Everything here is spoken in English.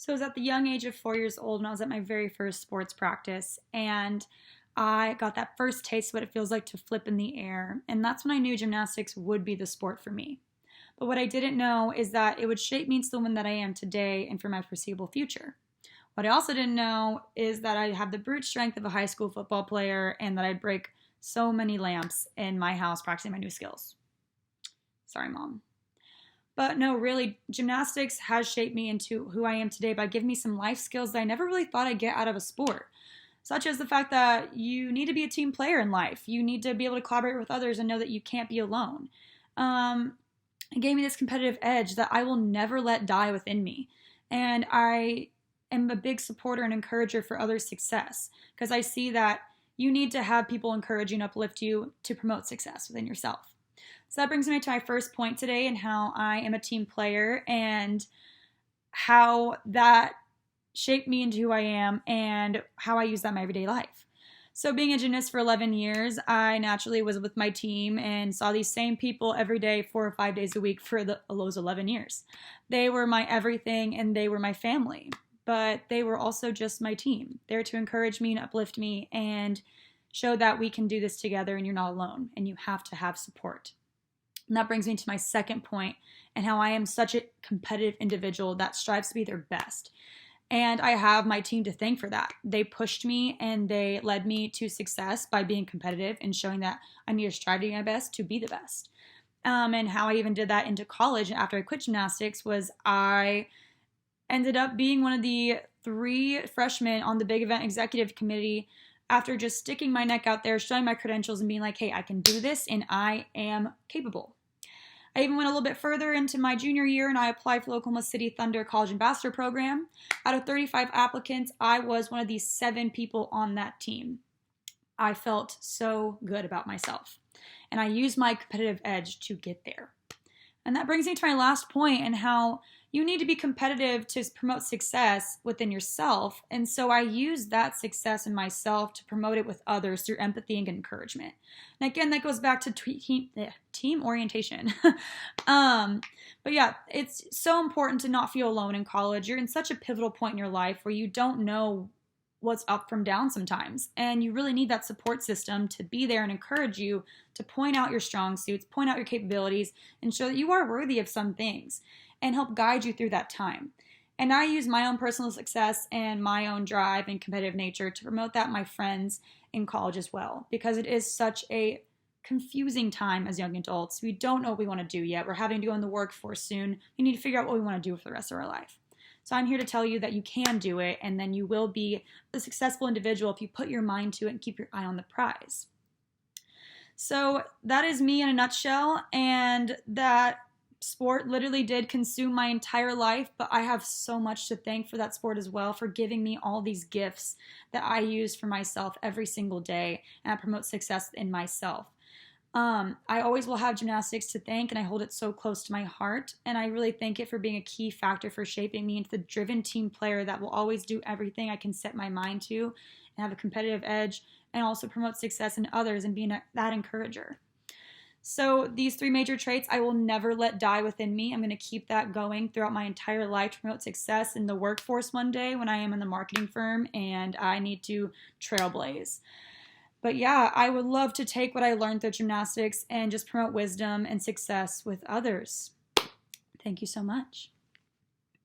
So I was at the young age of 4 years old when I was at my very first sports practice, and I got that first taste of what it feels like to flip in the air. And that's when I knew gymnastics would be the sport for me. But what I didn't know is that it would shape me into the woman that I am today and for my foreseeable future. What I also didn't know is that I have the brute strength of a high school football player and that I'd break so many lamps in my house practicing my new skills. Sorry, Mom. But no, really, gymnastics has shaped me into who I am today by giving me some life skills that I never really thought I'd get out of a sport, such as the fact that you need to be a team player in life. You need to be able to collaborate with others and know that you can't be alone. It gave me this competitive edge that I will never let die within me. And I am a big supporter and encourager for others' success because I see that you need to have people encourage you and uplift you to promote success within yourself. So that brings me to my first point today and how I am a team player and how that shaped me into who I am and how I use that in my everyday life. So being a gymnast for 11 years, I naturally was with my team and saw these same people every day, 4 or 5 days a week for those 11 years. They were my everything and they were my family, but they were also just my team, there to encourage me and uplift me and show that we can do this together and you're not alone and you have to have support. And that brings me to my second point and how I am such a competitive individual that strives to be their best. And I have my team to thank for that. They pushed me and they led me to success by being competitive and showing that I need to strive to be my best to be the best. And how I even did that into college after I quit gymnastics was I ended up being one of the 3 freshmen on the big event executive committee after just sticking my neck out there, showing my credentials and being like, hey, I can do this and I am capable. I even went a little bit further into my junior year and I applied for the Oklahoma City Thunder College Ambassador Program. Out of 35 applicants, I was one of the 7 people on that team. I felt so good about myself and I used my competitive edge to get there. And that brings me to my last point and how you need to be competitive to promote success within yourself. And so I use that success in myself to promote it with others through empathy and encouragement. And again, that goes back to team orientation. But yeah, it's so important to not feel alone in college. You're in such a pivotal point in your life where you don't know what's up from down sometimes. And you really need that support system to be there and encourage you to point out your strong suits, point out your capabilities, and show that you are worthy of some things and help guide you through that time. And I use my own personal success and my own drive and competitive nature to promote that in my friends in college as well, because it is such a confusing time as young adults. We don't know what we want to do yet. We're having to go in the workforce soon. We need to figure out what we want to do for the rest of our life. So I'm here to tell you that you can do it, and then you will be a successful individual if you put your mind to it and keep your eye on the prize. So that is me in a nutshell, and that sport literally did consume my entire life, but I have so much to thank for that sport as well, for giving me all these gifts that I use for myself every single day, and I promote success in myself. I always will have gymnastics to thank, and I hold it so close to my heart, and I really thank it for being a key factor for shaping me into the driven team player that will always do everything I can set my mind to and have a competitive edge and also promote success in others and being that encourager. So these 3 major traits I will never let die within me. I'm going to keep that going throughout my entire life to promote success in the workforce one day when I am in the marketing firm and I need to trailblaze. But yeah, I would love to take what I learned through gymnastics and just promote wisdom and success with others. Thank you so much.